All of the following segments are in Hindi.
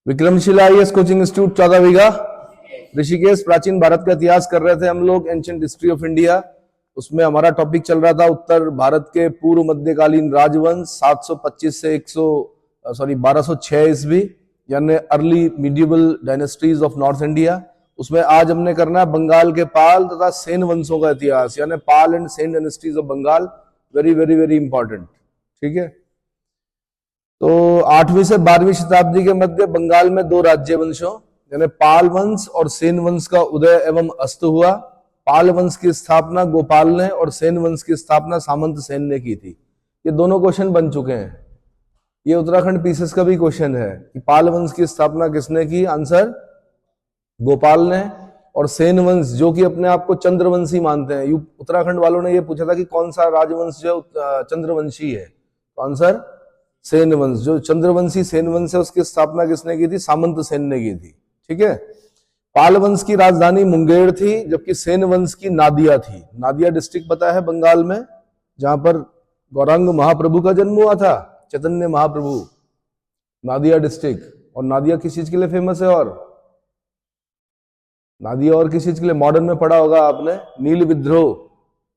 विक्रमशिला आईएएस कोचिंग इंस्टीट्यूट 14 बीघा ऋषिकेश। प्राचीन भारत का इतिहास कर रहे थे हम लोग, एंशिएंट हिस्ट्री ऑफ इंडिया। उसमें हमारा टॉपिक चल रहा था उत्तर भारत के पूर्व मध्यकालीन राजवंश 725 से 1206 ईस्वी, यानी early medieval dynasties of north India. उसमें आज हमने करना है बंगाल के पाल तथा सेन वंशों का इतिहास, यानी Pal and Sen dynasties of Bengal. Very very very important, ठीक है। तो 8वीं से 12वीं शताब्दी के मध्य बंगाल में दो राज्य वंशों यानी पाल वंश और सेन वंश का उदय एवं अस्त हुआ। पाल वंश की स्थापना गोपाल ने और सेन वंश की स्थापना सामंत सेन ने की थी। ये दोनों क्वेश्चन बन चुके हैं। ये उत्तराखंड पीसीएस का भी क्वेश्चन है कि पाल वंश की स्थापना किसने की, आंसर गोपाल ने। और सेन वंश जो कि अपने आप को चंद्रवंशी मानते हैं, उत्तराखंड वालों ने ये पूछा था कि कौन सा राजवंश जो चंद्रवंशी है, तो आंसर सेन वंश। जो चंद्रवंशी सेन वंश है उसकी स्थापना किसने की थी, सामंत सेन ने की थी, ठीक है। पाल वंश की राजधानी मुंगेर थी, जबकि सेन वंश की नादिया थी। नादिया डिस्ट्रिक्ट पता है बंगाल में, जहां पर गौरांग महाप्रभु का जन्म हुआ था, चैतन्य महाप्रभु। नादिया डिस्ट्रिक्ट। और नादिया किस चीज के लिए फेमस है, और नादिया और किस चीज के लिए, मॉडर्न में पढ़ा होगा आपने, नील विद्रोह।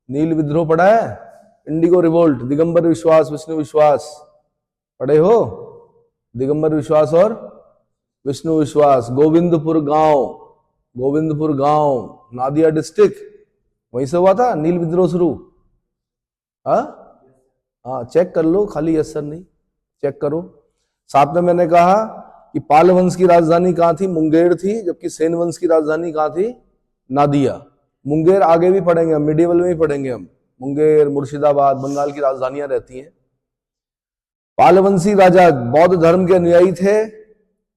नील विद्रोह पढ़ा है, इंडिगो रिवोल्ट, दिगंबर विश्वास, विष्णु विश्वास पढ़े हो, दिगंबर विश्वास और विष्णु विश्वास। गोविंदपुर गांव, गोविंदपुर गांव नादिया डिस्ट्रिक्ट, वहीं से हुआ था नील विद्रोह शुरू। हाँ चेक कर लो, खाली यस सर नहीं, चेक करो। साथ में मैंने कहा कि पाल वंश की राजधानी कहां थी, मुंगेर थी, जबकि सेन वंश की राजधानी कहां थी, नादिया। मुंगेर आगे भी पढ़ेंगे हम, मिडिवल में भी पढ़ेंगे हम। मुंगेर, मुर्शिदाबाद बंगाल की राजधानियां रहती हैं। पालवंशी राजा बौद्ध धर्म के अनुयायी थे,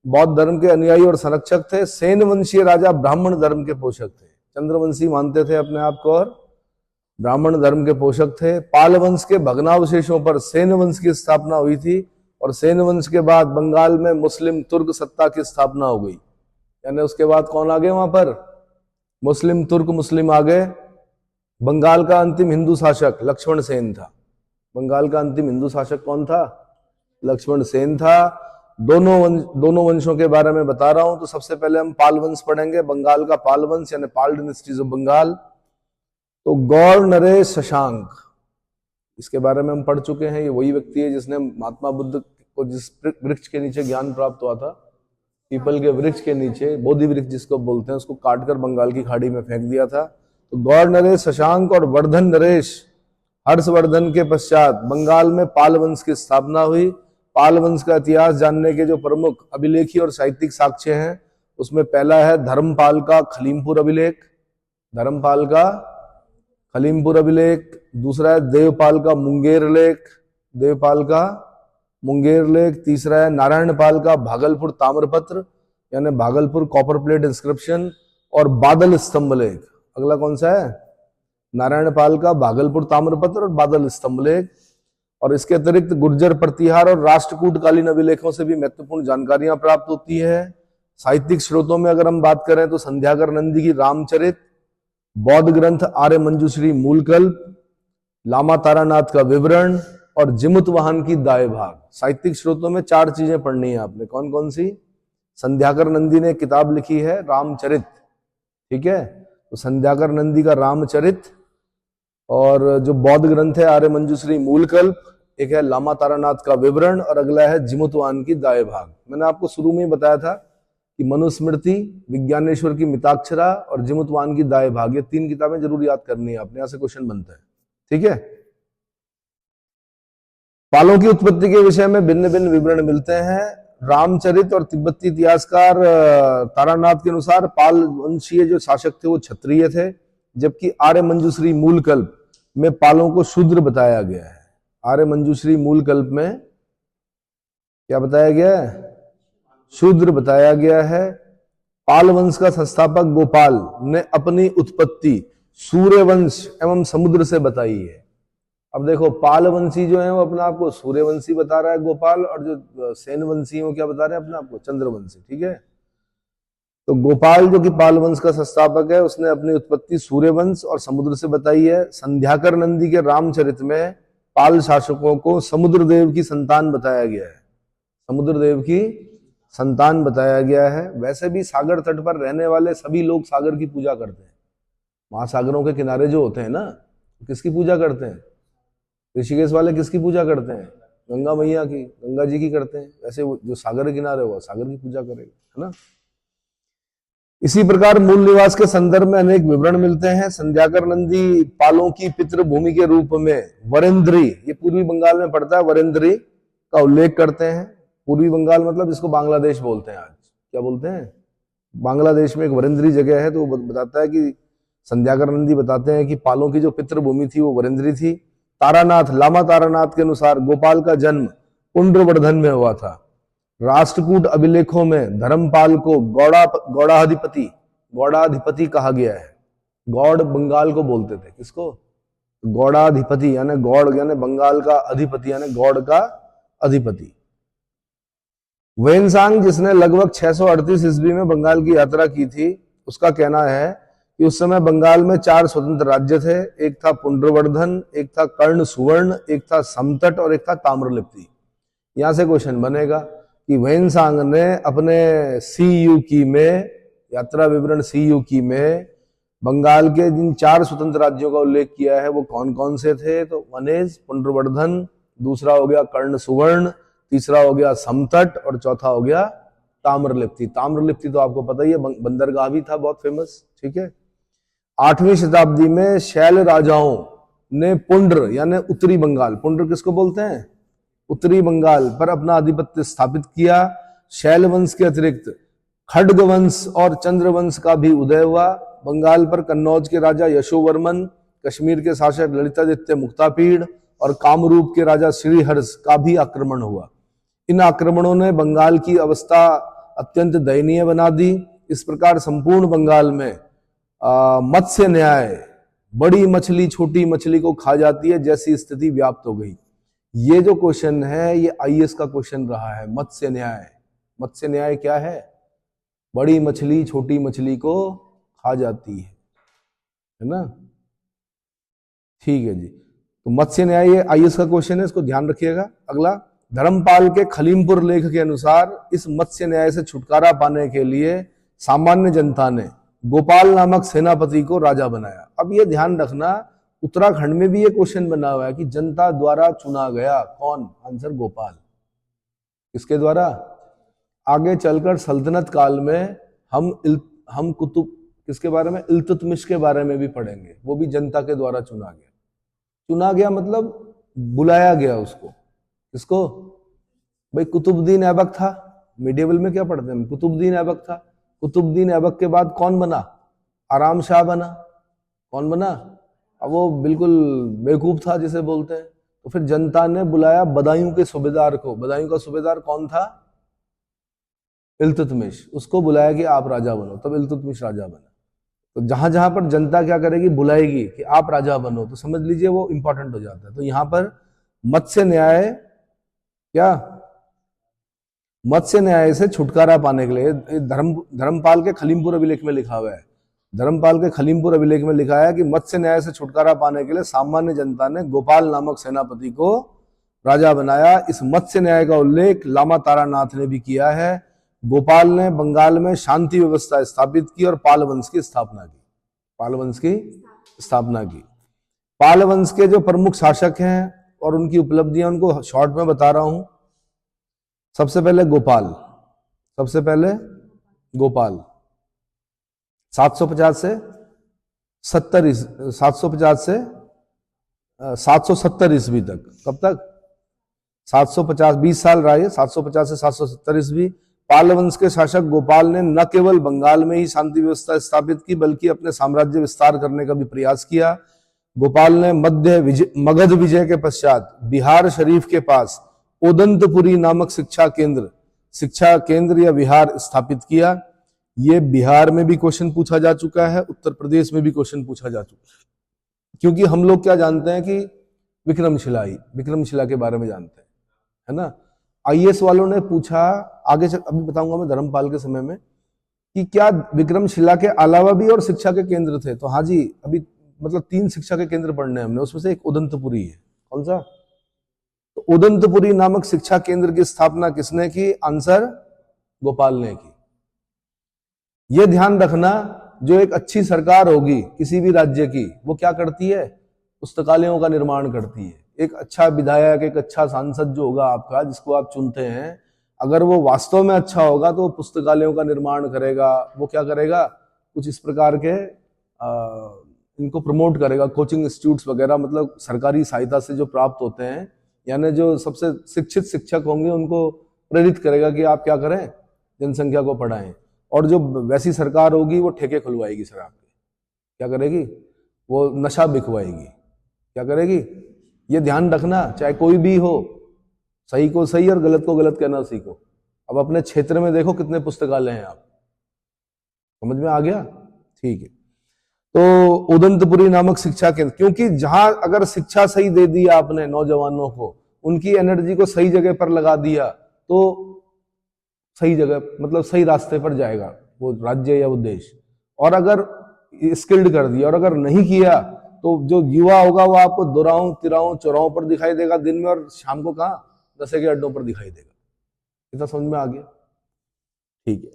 बौद्ध धर्म के अनुयायी और संरक्षक थे। सेन वंशीय राजा ब्राह्मण धर्म के पोषक थे, चंद्रवंशी मानते थे अपने आप को और ब्राह्मण धर्म के पोषक थे। पाल वंश के भग्नावशेषों पर सेन वंश की स्थापना हुई थी, और सेन वंश के बाद बंगाल में मुस्लिम तुर्क सत्ता की स्थापना हो गई। यानी उसके बाद कौन आ गए वहां पर, मुस्लिम तुर्क मुस्लिम आ गए। बंगाल का अंतिम हिंदू शासक लक्ष्मण सेन था। बंगाल का अंतिम हिंदू शासक कौन था, लक्ष्मण सेन था। दोनों वंशों के बारे में बता रहा हूं। तो सबसे पहले हम पाल वंश पढ़ेंगे, बंगाल का पाल वंश यानी पाल डायनेस्टीज ऑफ बंगाल। तो गौर नरेश शशांक, इसके बारे में हम पढ़ चुके हैं। ये वही व्यक्ति है जिसने महात्मा बुद्ध को जिस वृक्ष के नीचे ज्ञान प्राप्त हुआ था, पीपल के वृक्ष के नीचे, बोधि वृक्ष जिसको बोलते हैं, उसको काटकर बंगाल की खाड़ी में फेंक दिया था। तो गौर नरेश शशांक और वर्धन नरेश हर्षवर्धन के पश्चात बंगाल में पाल वंश की स्थापना हुई। पाल वंश का इतिहास जानने के जो प्रमुख अभिलेखी और साहित्यिक साक्ष्य हैं, उसमें पहला है धर्मपाल का खलीमपुर अभिलेख, धर्मपाल का खलीमपुर अभिलेख। दूसरा है देवपाल का मुंगेर लेख, देवपाल का मुंगेर लेख। तीसरा है नारायणपाल का भागलपुर ताम्रपत्र यानी भागलपुर कॉपर प्लेट इंस्क्रिप्शन। और बादल स्तंभ लेख, अगला कौन सा है, नारायणपाल का भागलपुर ताम्रपत्र और बादल स्तंभ लेख। और इसके अतिरिक्त गुर्जर प्रतिहार और राष्ट्रकूटकालीन अभिलेखों से भी महत्वपूर्ण जानकारियां प्राप्त होती है। साहित्यिक स्रोतों में अगर हम बात करें तो संध्याकर नंदी की रामचरित, बौद्ध ग्रंथ आर्य मंजूश्री मूलकल्प, लामा तारानाथ का विवरण और जिमुत वाहन की दाय भाग। साहित्यिक स्रोतों में 4 चीजें पढ़नी है आपने। कौन कौन सी, संध्याकर नंदी ने किताब लिखी है रामचरित, ठीक है, तो संध्याकर नंदी का रामचरित, और जो बौद्ध ग्रंथ है आर्य मंजूश्री मूलकल्प, एक है लामा तारानाथ का विवरण, और अगला है जिमुतवान की दाय भाग। मैंने आपको शुरू में ही बताया था कि मनुस्मृति, विज्ञानेश्वर की मिताक्षरा और जिमुतवान की दाय भाग, ये 3 किताबें जरूर याद करनी है आपने, यहां से क्वेश्चन बनता है, ठीक है। पालों की उत्पत्ति के विषय में भिन्न भिन्न विवरण मिलते हैं। रामचरित और तिब्बती इतिहासकार तारानाथ के अनुसार पाल वंशीय जो शासक थे वो क्षत्रिय थे, जबकि आर्य मंजूश्री मूलकल्प में पालों को शूद्र बताया गया है। आर्य मंजूश्री मूलकल्प में क्या बताया गया है, शूद्र बताया गया है। पाल वंश का संस्थापक गोपाल ने अपनी उत्पत्ति सूर्यवंश एवं समुद्र से बताई है। अब देखो पाल वंशी जो है वो अपने आप को सूर्यवंशी बता रहा है गोपाल, और जो सेन वंशी है वो क्या बता रहे हैं अपने आप को, चंद्रवंशी, ठीक है। तो गोपाल जो कि पाल वंश का संस्थापक है, उसने अपनी उत्पत्ति सूर्यवंश और समुद्र से बताई है। संध्याकर नंदी के रामचरित में पाल शासकों को समुद्र देव की संतान बताया गया है, समुद्र देव की संतान बताया गया है। वैसे भी सागर तट पर रहने वाले सभी लोग सागर की पूजा करते हैं। महासागरों के किनारे जो होते हैं ना, किसकी पूजा करते हैं? ऋषिकेश वाले किसकी पूजा करते हैं? गंगा मैया की, गंगा जी की करते हैं। वैसे जो सागर के किनारे हुआ सागर की पूजा करेगा, है ना। इसी प्रकार मूल निवास के संदर्भ में अनेक विवरण मिलते हैं। संध्याकर नंदी पालों की पितृभूमि के रूप में वरेंद्री, ये पूर्वी बंगाल में पड़ता है, वरेंद्री का उल्लेख करते हैं। पूर्वी बंगाल मतलब जिसको बांग्लादेश बोलते हैं आज, क्या बोलते हैं? बांग्लादेश में एक वरेंद्री जगह है, तो वो बताता है कि संध्याकर नंदी बताते हैं कि पालों की जो पितृभूमि थी वो वरेंद्री थी। तारानाथ, लामा तारानाथ के अनुसार गोपाल का जन्म पुंड्रवर्धन में हुआ था। राष्ट्रकूट अभिलेखों में धर्मपाल को गौड़ाधिपति कहा गया है। गौड़ बंगाल को बोलते थे, किसको? गौड़ाधिपति, यानी गौड़ यानी बंगाल का अधिपति, यानी गौड़ का अधिपति। वेनसांग, जिसने लगभग 638 ईस्वी में बंगाल की यात्रा की थी, उसका कहना है कि उस समय बंगाल में 4 स्वतंत्र राज्य थे। एक था पुंड्रवर्धन, एक था कर्ण सुवर्ण, एक था समतट और एक था ताम्रलिप्ति। यहां से क्वेश्चन बनेगा कि वेनसांग ने अपने सीयूकी में, यात्रा विवरण सीयूकी में, बंगाल के जिन 4 स्वतंत्र राज्यों का उल्लेख किया है वो कौन कौन से थे? तो वनेज पुंड्रवर्धन, दूसरा हो गया कर्ण सुवर्ण, तीसरा हो गया समतट और चौथा हो गया ताम्रलिप्ति। ताम्रलिप्ति तो आपको पता ही है, बंदरगाह भी था बहुत फेमस, ठीक है। 8वीं शताब्दी में शैल राजाओं ने पुंड्र यानी उत्तरी बंगाल, पुंड्र किसको बोलते हैं? उत्तरी बंगाल पर अपना आधिपत्य स्थापित किया। शैल वंश के अतिरिक्त खड्ग वंश और चंद्र वंश का भी उदय हुआ। बंगाल पर कन्नौज के राजा यशोवर्मन, कश्मीर के शासक ललितादित्य मुक्तापीड़ और कामरूप के राजा श्रीहर्ष का भी आक्रमण हुआ। इन आक्रमणों ने बंगाल की अवस्था अत्यंत दयनीय बना दी। इस प्रकार संपूर्ण बंगाल में मत्स्य न्याय, बड़ी मछली छोटी मछली को खा जाती है, जैसी स्थिति व्याप्त हो गई। ये जो क्वेश्चन है ये आईएएस का क्वेश्चन रहा है। मत्स्य न्याय, मत्स्य न्याय क्या है? बड़ी मछली छोटी मछली को खा जाती है ना। ठीक है जी, तो मत्स्य न्याय ये आईएएस का क्वेश्चन है, इसको ध्यान रखिएगा। अगला, धर्मपाल के खलीमपुर लेख के अनुसार इस मत्स्य न्याय से छुटकारा पाने के लिए सामान्य जनता ने गोपाल नामक सेनापति को राजा बनाया। अब ये ध्यान रखना, उत्तराखंड में भी ये क्वेश्चन बना हुआ है कि जनता द्वारा चुना गया कौन? आंसर गोपाल। किसके द्वारा? आगे चलकर सल्तनत काल में हम कुतुब किसके बारे में? इल्तुतमिश के बारे में भी पढ़ेंगे। वो भी जनता के द्वारा चुना गया। चुना गया मतलब बुलाया गया उसको। किसको? भाई कुतुबुद्दीन ऐबक था, मिडिएवल में क्या पढ़ते हैं? कुतुबुद्दीन ऐबक था। कुतुबुद्दीन ऐबक के बाद कौन बना? आराम शाह बना। कौन बना? अब वो बिल्कुल बेवकूफ था जिसे बोलते हैं। तो फिर जनता ने बुलाया बदायूं के सूबेदार को। बदायूं का सूबेदार कौन था? इल्तुतमिश। उसको बुलाया कि आप राजा बनो, तब इल्तुतमिश राजा बना। तो जहां जहां पर जनता क्या करेगी? बुलाएगी कि आप राजा बनो, तो समझ लीजिए वो इंपॉर्टेंट हो जाता है। तो यहां पर मत्स्य न्याय, क्या मत्स्य न्याय से छुटकारा पाने के लिए धर्मपाल के खलीमपुर अभिलेख में लिखा हुआ है। धर्मपाल के खलीमपुर अभिलेख में लिखा है कि मत्स्य न्याय से छुटकारा पाने के लिए सामान्य जनता ने गोपाल नामक सेनापति को राजा बनाया। इस मत्स्य न्याय का उल्लेख लामा तारानाथ ने भी किया है। गोपाल ने बंगाल में शांति व्यवस्था स्थापित की और पाल वंश की स्थापना की। पाल वंश की स्थापना की। पाल वंश के जो प्रमुख शासक हैं और उनकी उपलब्धियां उनको शॉर्ट में बता रहा हूं। सबसे पहले गोपाल, 750 से 770 ईस्वी तक। कब तक? 750, 20 साल रहा है। 750 से 770 ईस्वी। पाल वंश के शासक गोपाल ने न केवल बंगाल में ही शांति व्यवस्था स्थापित की, बल्कि अपने साम्राज्य विस्तार करने का भी प्रयास किया। गोपाल ने मगध विजय के पश्चात बिहार शरीफ के पास ओदंतपुरी नामक शिक्षा केंद्र या विहार स्थापित किया। ये बिहार में भी क्वेश्चन पूछा जा चुका है, उत्तर प्रदेश में भी क्वेश्चन पूछा जा चुका है। क्योंकि हम लोग क्या जानते हैं कि विक्रमशिला के बारे में जानते हैं, है ना। आईएएस वालों ने पूछा, आगे अभी बताऊंगा मैं धर्मपाल के समय में, कि क्या विक्रमशिला के अलावा भी और शिक्षा के केंद्र थे? तो हाँ जी, अभी मतलब 3 शिक्षा के केंद्र पढ़ने हमने, उसमें से एक उदंतपुरी है। कौन सा? तो उदंतपुरी नामक शिक्षा केंद्र की स्थापना किसने की? आंसर गोपाल ने की। यह ध्यान रखना, जो एक अच्छी सरकार होगी किसी भी राज्य की, वो क्या करती है, पुस्तकालयों का निर्माण करती है। एक अच्छा विधायक, एक अच्छा सांसद जो होगा आपका, जिसको आप चुनते हैं, अगर वो वास्तव में अच्छा होगा तो वो पुस्तकालयों का निर्माण करेगा। वो क्या करेगा, कुछ इस प्रकार के इनको प्रमोट करेगा, कोचिंग इंस्टीट्यूट्स वगैरह, मतलब सरकारी सहायता से जो प्राप्त होते हैं, यानी जो सबसे शिक्षित शिक्षक होंगे उनको प्रेरित करेगा कि आप क्या करें, जनसंख्या को पढ़ाएं। और जो वैसी सरकार होगी वो ठेके खुलवाएगी शराब के, क्या करेगी, वो नशा बिकवाएगी, क्या करेगी। ये ध्यान रखना, चाहे कोई भी हो, सही को सही और गलत को गलत कहना सीखो। अब अपने क्षेत्र में देखो कितने पुस्तकालय हैं, आप समझ में आ गया, ठीक है। तो उदंतपुरी नामक शिक्षा केंद्र, क्योंकि जहां अगर शिक्षा सही दे दी आपने नौजवानों को, उनकी एनर्जी को सही जगह पर लगा दिया, तो सही जगह मतलब सही रास्ते पर जाएगा वो राज्य या वो देश। और अगर स्किल्ड कर दिया और अगर नहीं किया, तो जो युवा होगा वो आपको दोराहों तिराहों चौराहों पर दिखाई देगा दिन में, और शाम को कहाँ, नशे के अड्डों पर दिखाई देगा। इतना समझ में आ गया, ठीक है।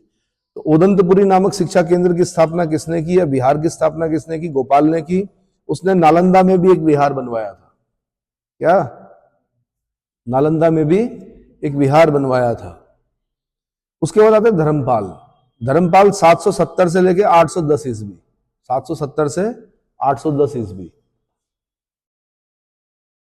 तो उदंतपुरी नामक शिक्षा केंद्र की स्थापना किसने की है, बिहार की स्थापना किसने की, गोपाल ने की। उसने नालंदा में भी एक विहार बनवाया था, क्या, नालंदा में भी एक विहार बनवाया था। उसके बाद आते धर्मपाल। धर्मपाल 770 से लेके 810 ईस्वी, 770 से 810 ईस्वी।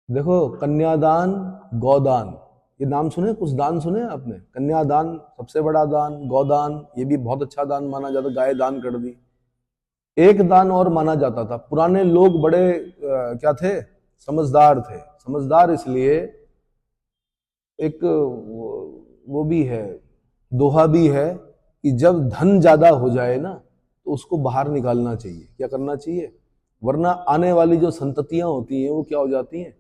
देखो, कन्यादान, गौदान, ये नाम सुने, कुछ दान सुने आपने, कन्यादान सबसे बड़ा दान, गौदान ये भी बहुत अच्छा दान माना जाता, गाय दान कर दी। एक दान और माना जाता था, पुराने लोग बड़े क्या थे, समझदार थे। समझदार इसलिए, एक वो भी है, दोहा भी है कि जब धन ज्यादा हो जाए ना, तो उसको बाहर निकालना चाहिए। क्या करना चाहिए, वरना आने वाली जो संततियां होती हैं वो क्या हो जाती हैं,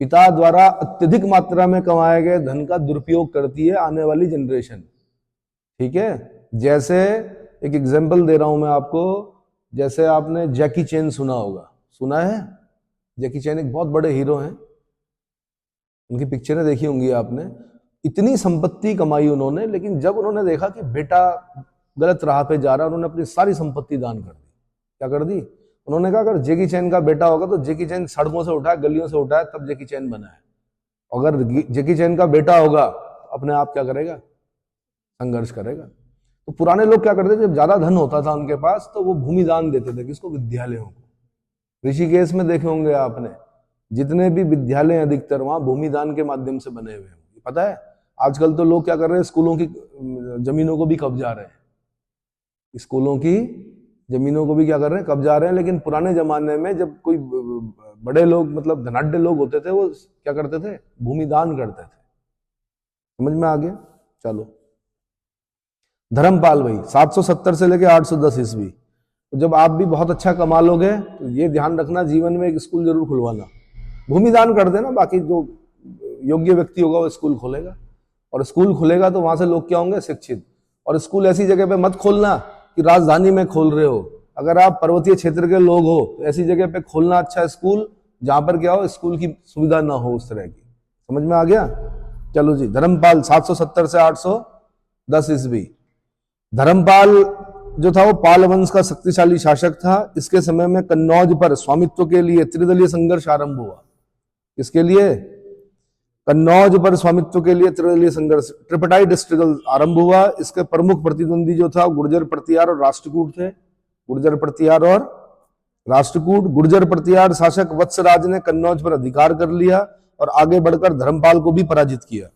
पिता द्वारा अत्यधिक मात्रा में कमाए गए धन का दुरुपयोग करती है आने वाली जनरेशन, ठीक है। जैसे एक एग्जांपल दे रहा हूं मैं आपको, जैसे आपने जैकी चैन सुना होगा, सुना है, जैकी चैन एक बहुत बड़े हीरो हैं, उनकी पिक्चरें देखी होंगी आपने। इतनी संपत्ति कमाई उन्होंने, लेकिन जब उन्होंने देखा कि बेटा गलत राह पे जा रहा है, उन्होंने अपनी सारी संपत्ति दान कर दी। क्या कर दी, उन्होंने कहा अगर जैकी चैन का बेटा होगा तो जैकी चैन सड़कों से उठाए, गलियों से उठाए, तब जैकी चैन बना है। अगर जैकी चैन का बेटा होगा, अपने आप क्या करेगा, संघर्ष करेगा। तो पुराने लोग क्या करते थे, जब ज्यादा धन होता था उनके पास, तो वो भूमि दान देते थे, किसको, विद्यालयों को। ऋषिकेश में देखे होंगे आपने, जितने भी विद्यालय अधिकतर वहां भूमि दान के माध्यम से बने हुए हैं। पता है, आजकल तो लोग क्या कर रहे हैं, स्कूलों की जमीनों को भी कब्जा रहे हैं, स्कूलों की जमीनों को भी क्या कर रहे हैं, कब्जा रहे हैं। लेकिन पुराने जमाने में जब कोई बड़े लोग, मतलब धनाढ्य लोग होते थे, वो क्या करते थे, भूमि दान करते थे। समझ में आ गया, चलो। धर्मपाल भाई 770 से लेके 810 ईस्वी। तो जब आप भी बहुत अच्छा कमा लोगे, तो ये ध्यान रखना, जीवन में एक स्कूल जरूर खुलवाना, भूमि दान कर देना, बाकी जो योग्य व्यक्ति होगा वो स्कूल खोलेगा। और स्कूल खुलेगा तो वहां से लोग क्या होंगे, शिक्षित। और स्कूल ऐसी जगह पे मत खोलना कि राजधानी में खोल रहे हो। अगर आप पर्वतीय क्षेत्र के लोग हो तो ऐसी जगह पे खोलना अच्छा स्कूल, जहां पर क्या हो, स्कूल की सुविधा ना हो उस तरह की। समझ में आ गया, चलो जी। धर्मपाल 770 से 810 ईस्वी। धर्मपाल जो था वो पाल वंश का शक्तिशाली शासक था। इसके समय में कन्नौज पर स्वामित्व के लिए त्रिदलीय संघर्ष आरंभ हुआ। इसके लिए कन्नौज पर स्वामित्व के लिए त्रिदलीय संघर्ष, ट्रिपटाइट स्ट्रगल आरंभ हुआ। इसके प्रमुख प्रतिद्वंदी जो था गुर्जर प्रतिहार और राष्ट्रकूट थे। गुर्जर प्रतिहार और राष्ट्रकूट। गुर्जर प्रतिहार शासक वत्सराज ने कन्नौज पर अधिकार कर लिया और आगे बढ़कर धर्मपाल को भी पराजित किया।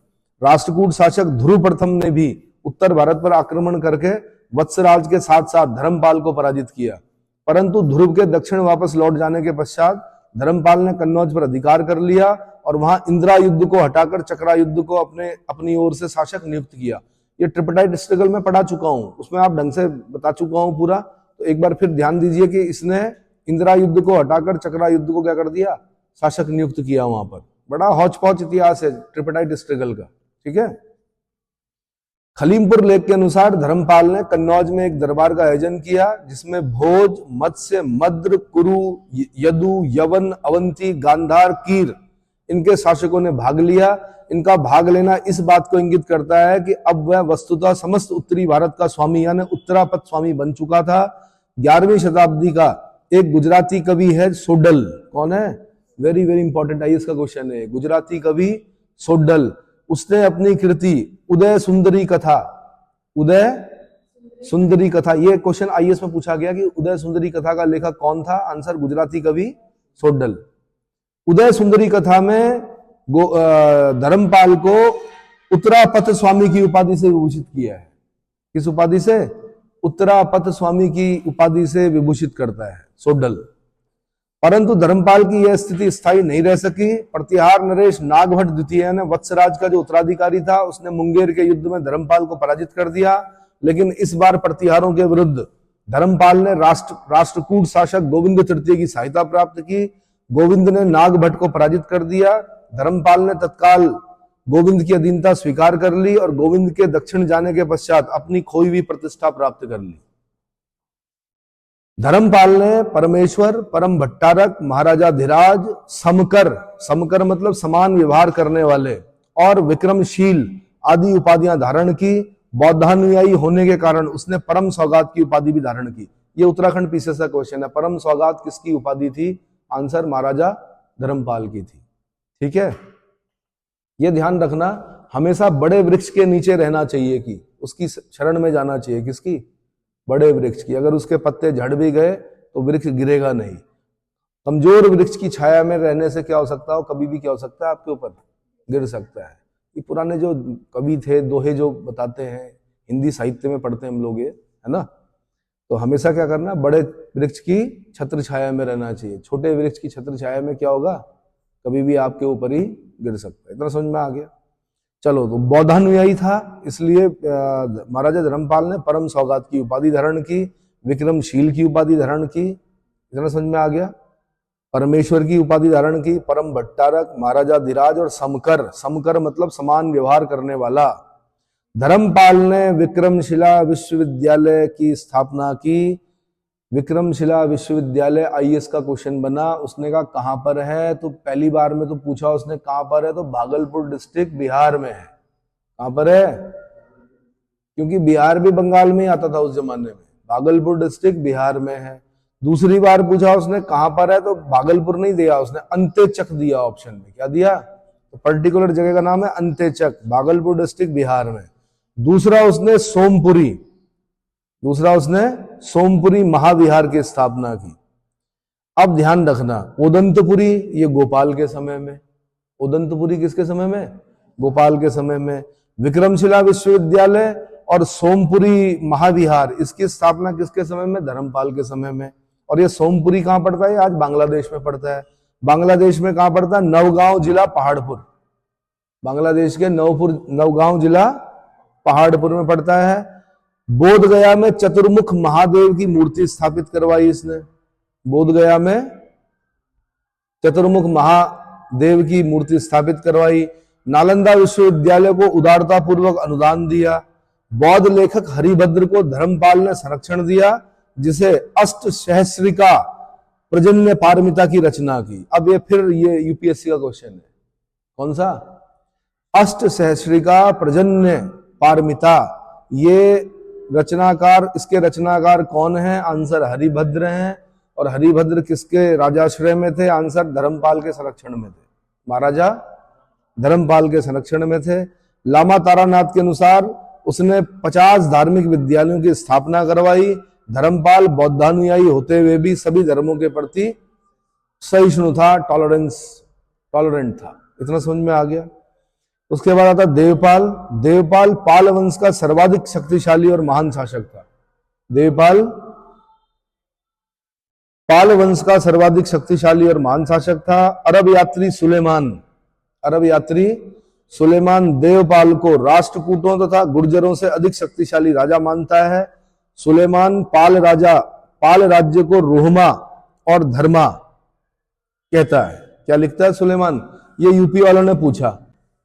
राष्ट्रकूट शासक ध्रुव प्रथम ने भी उत्तर भारत पर आक्रमण करके वत्सराज के साथ साथ धर्मपाल को पराजित किया, परंतु ध्रुव के दक्षिण वापस लौट जाने के पश्चात धर्मपाल ने कन्नौज पर अधिकार कर लिया और वहां इंदिरा युद्ध को हटाकर चक्रा युद्ध को अपनी ओर से शासक नियुक्त किया। ये ट्रिपटाइट स्ट्रगल में पढ़ा चुका हूं, उसमें आप ढंग से बता चुका हूं पूरा। तो एक बार फिर ध्यान दीजिए कि इसने इंदिरा युद्ध को हटाकर चक्रा युद्ध को क्या कर दिया, शासक नियुक्त किया वहां पर। बड़ा हौच पौच इतिहास है ट्रिपटाइट स्ट्रगल का, ठीक है। खलीमपुर लेख के अनुसार धर्मपाल ने कन्नौज में एक दरबार का आयोजन किया, जिसमें भोज, मत्स्य, मद्र, कुरु, यदु, यवन, अवंती, गांधार, कीर इनके शासकों ने भाग लिया। इनका भाग लेना इस बात को इंगित करता है कि अब वह वस्तुतः समस्त उत्तरी भारत का स्वामी यानी उत्तरापथ स्वामी बन चुका था। 11वीं शताब्दी का एक गुजराती कवि है सोडल। कौन है? वेरी वेरी इंपॉर्टेंट आईएएस का क्वेश्चन है। गुजराती कवि सोडल, उसने अपनी कृति उदय सुंदरी कथा, उदय सुंदरी कथा, ये क्वेश्चन आईएएस में पूछा गया कि उदय सुंदरी कथा का लेखक कौन था? आंसर गुजराती कवि सोडल। उदय सुंदरी कथा में धर्मपाल को उत्तरापथ स्वामी की उपाधि से विभूषित किया है। किस उपाधि से? उत्तरापथ स्वामी की उपाधि से विभूषित करता है सोडल। परंतु धर्मपाल की यह स्थिति स्थायी नहीं रह सकी। प्रतिहार नरेश नागभट्ट द्वितीय ने वत्सराज का जो उत्तराधिकारी था, उसने मुंगेर के युद्ध में धर्मपाल को पराजित कर दिया। लेकिन इस बार प्रतिहारों के विरुद्ध धर्मपाल ने राष्ट्रकूट शासक गोविंद तृतीय की सहायता प्राप्त की। गोविंद ने नागभट्ट को पराजित कर दिया। धर्मपाल ने तत्काल गोविंद की अधीनता स्वीकार कर ली और गोविंद के दक्षिण जाने के पश्चात अपनी खोई हुई प्रतिष्ठा प्राप्त कर ली। धर्मपाल ने परमेश्वर, परम भट्टारक, महाराजा धीराज, समकर, समकर मतलब समान व्यवहार करने वाले, और विक्रमशील आदि उपाधियां धारण की। बौद्धानुयायी होने के कारण उसने परम सौगात की उपाधि भी धारण की। ये उत्तराखंड पीसीएस का क्वेश्चन है। परम सौगात किसकी उपाधि थी? आंसर महाराजा धर्मपाल की थी। ठीक है, ये ध्यान रखना, हमेशा बड़े वृक्ष के नीचे रहना चाहिए कि उसकी शरण में जाना चाहिए। किसकी? बड़े वृक्ष की। अगर उसके पत्ते झड़ भी गए तो वृक्ष गिरेगा नहीं। कमजोर वृक्ष की छाया में रहने से क्या हो सकता है? कभी भी क्या हो सकता है? आपके ऊपर गिर सकता है। ये पुराने जो कवि थे, दोहे जो बताते हैं, हिंदी साहित्य में पढ़ते हैं हम लोग, ये है ना। तो हमेशा क्या करना? बड़े वृक्ष की छत्र छाया में रहना चाहिए। छोटे वृक्ष की छत्र छाया में क्या होगा? कभी भी आपके ऊपर ही गिर सकता है। इतना समझ में आ गया? चलो, तो बौद्धानुयायी था, इसलिए महाराजा धर्मपाल ने परम सौगात की उपाधि धारण की, विक्रमशील की उपाधि धारण की। इतना समझ में आ गया? परमेश्वर की उपाधि धारण की, परम भट्टारक, महाराजा धीराज और समकर, समकर मतलब समान व्यवहार करने वाला। धर्मपाल ने विक्रमशिला विश्वविद्यालय की स्थापना की। विक्रमशिला विश्वविद्यालय आईएएस का क्वेश्चन बना। उसने कहा कहां पर है? तो पहली बार में तो पूछा उसने कहां पर है, तो भागलपुर डिस्ट्रिक्ट बिहार में है। कहां पर है? क्योंकि बिहार भी बंगाल में ही आता था उस जमाने में। भागलपुर डिस्ट्रिक्ट बिहार में है। दूसरी बार पूछा उसने कहां पर है, तो भागलपुर नहीं दिया उसने, अंत्यचक दिया ऑप्शन में। क्या दिया? तो पर्टिकुलर जगह का नाम है अंत्यचक, भागलपुर डिस्ट्रिक्ट बिहार में। दूसरा उसने सोमपुरी महाविहार की स्थापना की। अब ध्यान रखना, उदंतपुरी ये गोपाल के समय में, उदंतपुरी किसके समय में? गोपाल के समय में। विक्रमशिला विश्वविद्यालय और सोमपुरी महाविहार, इसकी स्थापना किसके समय में? धर्मपाल के समय में। और ये सोमपुरी कहां पड़ता है? आज बांग्लादेश में पड़ता है। बांग्लादेश में कहां पड़ता है? नवगांव जिला पहाड़पुर, बांग्लादेश के नवगांव जिला पहाड़पुर में पड़ता है। बोध गया में चतुर्मुख महादेव की मूर्ति स्थापित करवाई इसने। बोध गया में चतुर्मुख महादेव की मूर्ति स्थापित करवाई। नालंदा विश्वविद्यालय को उदारता पूर्वक अनुदान दिया। बौद्ध लेखक हरिभद्र को धर्मपाल ने संरक्षण दिया, जिसे अष्ट सहस्रिका प्रजन्य पारमिता की रचना की। अब ये यूपीएससी का क्वेश्चन है। कौन सा? अष्ट सहस्रिका प्रजन्य पारमिता। ये रचनाकार, इसके रचनाकार कौन है? आंसर हरिभद्र हैं। और हरिभद्र किसके राजाश्रय में थे? आंसर धर्मपाल के संरक्षण में थे। महाराजा धर्मपाल के संरक्षण में थे। लामा तारानाथ के अनुसार उसने 50 धार्मिक विद्यालयों की स्थापना करवाई। धर्मपाल बौद्धानुयायी होते हुए भी सभी धर्मों के प्रति सहिष्णु था, टॉलरेंट था। इतना समझ में आ गया? उसके बाद आता देवपाल। देवपाल पाल वंश का सर्वाधिक शक्तिशाली और महान शासक था। देवपाल पाल वंश का सर्वाधिक शक्तिशाली और महान शासक था। अरब यात्री सुलेमान देवपाल को राष्ट्रकूटों तथा गुर्जरों से अधिक शक्तिशाली राजा मानता है। सुलेमान पाल राज्य को रोहमा और धर्मा कहता है। क्या लिखता है सुलेमान? ये यूपी वालों ने पूछा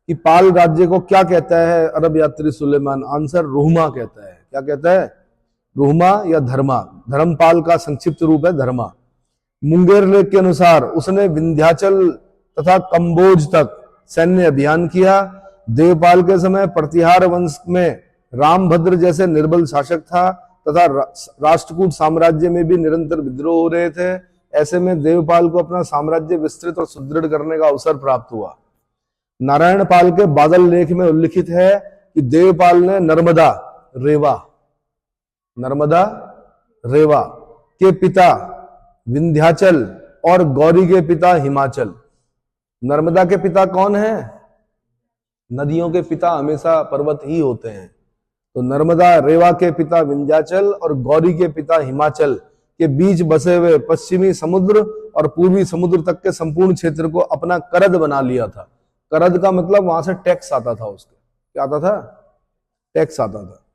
कि पाल राज्य को क्या कहता है अरब यात्री सुलेमान? आंसर रोहमा कहता है। क्या कहता है? रोहमा या धर्मा। धर्मपाल का संक्षिप्त रूप है धर्मा। मुंगेर लेख के अनुसार उसने विंध्याचल तथा कंबोज तक सैन्य अभियान किया। देवपाल के समय प्रतिहार वंश में रामभद्र जैसे निर्बल शासक था तथा राष्ट्रकूट साम्राज्य में भी निरंतर विद्रोह हो रहे थे। ऐसे में देवपाल को अपना साम्राज्य विस्तृत और सुदृढ़ करने का अवसर प्राप्त हुआ। नारायण पाल के बादल लेख में उल्लिखित है कि देवपाल ने नर्मदा रेवा के पिता विंध्याचल और गौरी के पिता हिमाचल। नर्मदा के पिता कौन है? नदियों के पिता हमेशा पर्वत ही होते हैं। तो नर्मदा, रेवा के पिता विंध्याचल और गौरी के पिता हिमाचल के बीच बसे हुए पश्चिमी समुद्र और पूर्वी समुद्र तक के संपूर्ण क्षेत्र को अपना करद बना लिया था। करद का मतलब वहां से टैक्स आता था, उसके क्या आता था? टैक्स आता था।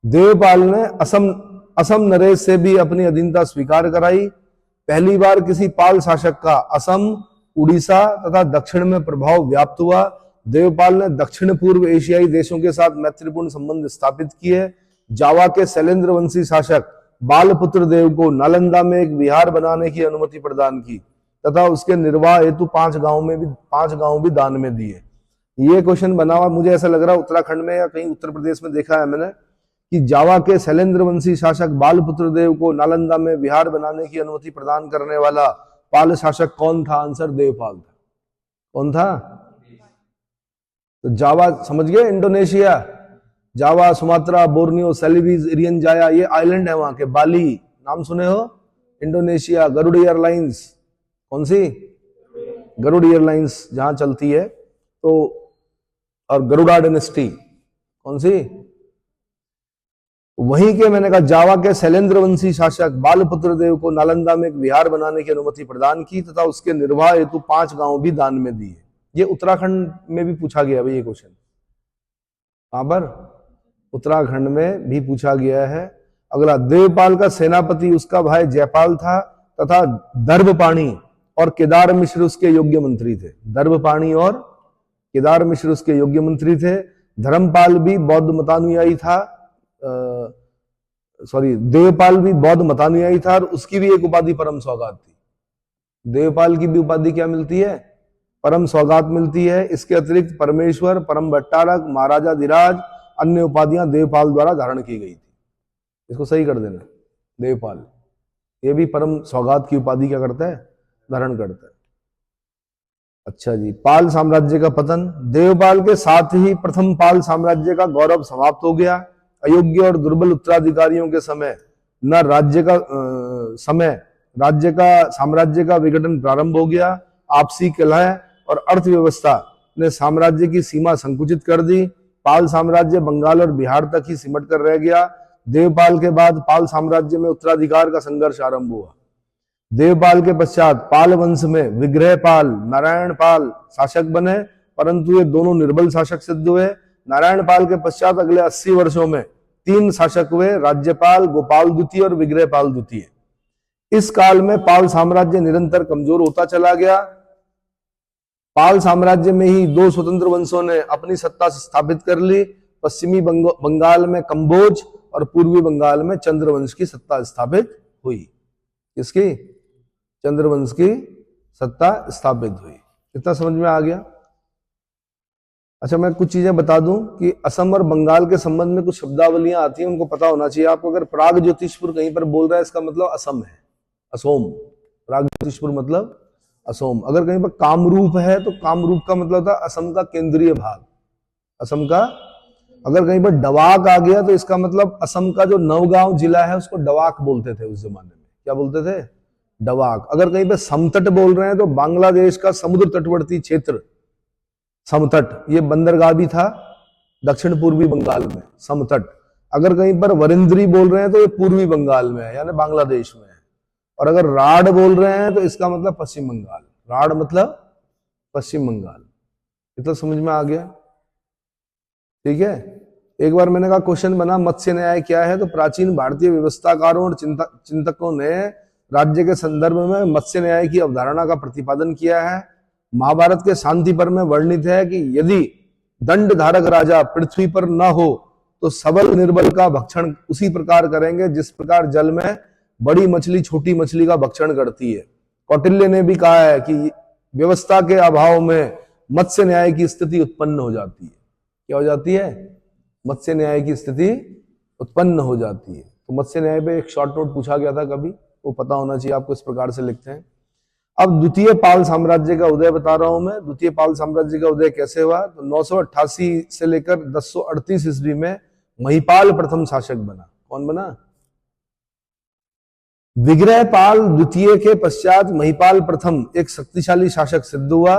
देवपाल ने असम नरेश से भी अपनी अधीनता स्वीकार कराई। पहली बार किसी पाल शासक का असम, उड़ीसा तथा दक्षिण में प्रभाव व्याप्त हुआ। देवपाल ने दक्षिण पूर्व एशियाई देशों के साथ मैत्रीपूर्ण संबंध स्थापित किए। जावा के शैलेंद्र वंशी शासक बालपुत्र देव को नालंदा में एक विहार बनाने की अनुमति प्रदान की तथा उसके निर्वाह हेतु 5 गांव भी दान में दिए। ये क्वेश्चन बना हुआ, मुझे ऐसा लग रहा है उत्तराखंड में या कहीं उत्तर प्रदेश में देखा है मैंने, कि जावा के शैलेंद्र वंशी शासक बालपुत्र देव को नालंदा में विहार बनाने की अनुमति प्रदान करने वाला पाल शासक कौन था? आंसर देवपाल था। कौन था? तो जावा समझ गए, इंडोनेशिया, जावा, सुमात्रा, बोर्नियो, सेलिबीज, इरियन जाया, ये आइलैंड है वहां के। बाली नाम सुने हो? इंडोनेशिया। गरुड़ एयरलाइंस, कौन सी? गरुड़ एयरलाइंस जहां चलती है। तो और गरुड़ा डायनेस्टी कौन सी? वहीं के मैंने कहा जावा के शैलेंद्र वंशी शासक बालपुत्र देव को नालंदा में एक विहार बनाने की अनुमति प्रदान की तथा उसके निर्वाह हेतु 5 गांव भी दान में दिए। ये उत्तराखंड में भी पूछा गया भाई ये क्वेश्चन। कहां पर? उत्तराखंड में भी पूछा गया है। अगला, देवपाल का सेनापति उसका भाई जयपाल था तथा दर्भपाणी और केदार मिश्र उसके योग्य मंत्री थे। दर्भपाणी और केदार मिश्र उसके योग्य मंत्री थे। धर्मपाल भी बौद्ध मतानुयायी था, देवपाल भी बौद्ध मतानुयायी था और उसकी भी एक उपाधि परम सौगात थी। देवपाल की भी उपाधि क्या मिलती है? परम सौगात मिलती है। इसके अतिरिक्त परमेश्वर, परम भट्टारक, महाराजा धीराज, अन्य उपाधियां देवपाल द्वारा धारण की गई थी। इसको सही कर देना, देवपाल ये भी परम सौगात की उपाधि क्या करता है? धारण करता है। अच्छा जी, पाल साम्राज्य का पतन। देवपाल के साथ ही प्रथम पाल साम्राज्य का गौरव समाप्त हो गया। अयोग्य और दुर्बल उत्तराधिकारियों के समय न साम्राज्य का विघटन प्रारंभ हो गया। आपसी कलह और अर्थव्यवस्था ने साम्राज्य की सीमा संकुचित कर दी। पाल साम्राज्य बंगाल और बिहार तक ही सिमट कर रह गया। देवपाल के बाद पाल साम्राज्य में उत्तराधिकार का संघर्ष आरंभ हुआ। देवपाल के पश्चात पाल वंश में विग्रहपाल, नारायण पाल शासक बने, परंतु ये दोनों निर्बल शासक सिद्ध हुए। नारायण पाल के पश्चात अगले 80 वर्षों में 3 शासक हुए, राज्यपाल, गोपाल द्वितीय और विग्रहपाल द्वितीय। इस काल में पाल साम्राज्य निरंतर कमजोर होता चला गया। पाल साम्राज्य में ही 2 स्वतंत्र वंशों ने अपनी सत्ता स्थापित कर ली। पश्चिमी बंगाल में कंबोज और पूर्वी बंगाल में चंद्रवंश की सत्ता स्थापित हुई। किसकी? चंद्रवंश की सत्ता स्थापित हुई। इतना समझ में आ गया? अच्छा, मैं कुछ चीजें बता दूं कि असम और बंगाल के संबंध में कुछ शब्दावलियां आती हैं, उनको पता होना चाहिए आपको। अगर प्राग ज्योतिषपुर कहीं पर बोल रहा है, इसका मतलब असम है, असोम। प्राग ज्योतिषपुर मतलब असोम। अगर कहीं पर कामरूप है तो कामरूप का मतलब होता है असम का केंद्रीय भाग, असम का। अगर कहीं पर डवाक आ गया तो इसका मतलब असम का जो नवगांव जिला है उसको डवाक बोलते थे उस जमाने में। क्या बोलते थे? डवाक। अगर कहीं पर समतट बोल रहे हैं तो बांग्लादेश का समुद्र तटवर्ती क्षेत्र समतट, ये बंदरगाह भी था दक्षिण पूर्वी बंगाल में, समतट। अगर कहीं पर वरिंद्री बोल रहे हैं तो ये पूर्वी बंगाल में है, यानी बांग्लादेश में है। और अगर राड बोल रहे हैं तो इसका मतलब पश्चिम बंगाल। राड मतलब पश्चिम बंगाल। इतना समझ में आ गया? ठीक है। एक बार मैंने कहा क्वेश्चन बना मत्स्य न्याय क्या है, तो प्राचीन भारतीय व्यवस्थाकारों और चिंतकों ने राज्य के संदर्भ में मत्स्य न्याय की अवधारणा का प्रतिपादन किया है। महाभारत के शांति पर्व में वर्णित है कि यदि दंड धारक राजा पृथ्वी पर न हो तो सबल निर्बल का भक्षण उसी प्रकार करेंगे जिस प्रकार जल में बड़ी मछली छोटी मछली का भक्षण करती है। कौटिल्य ने भी कहा है कि व्यवस्था के अभाव में मत्स्य न्याय की स्थिति उत्पन्न हो जाती है। क्या हो जाती है? मत्स्य न्याय की स्थिति उत्पन्न हो जाती है। तो मत्स्य न्याय पे एक शॉर्ट नोट पूछा गया था कभी, वो पता होना चाहिए आपको। इस प्रकार से लिखते हैं। अब द्वितीय पाल साम्राज्य का उदय बता रहा हूं मैं। द्वितीय पाल साम्राज्य का उदय कैसे हुआ? तो 988 से लेकर 1038 ईस्वी में महिपाल प्रथम शासक बना। कौन बना? विग्रहपाल द्वितीय के पश्चात महिपाल प्रथम एक शक्तिशाली शासक सिद्ध हुआ।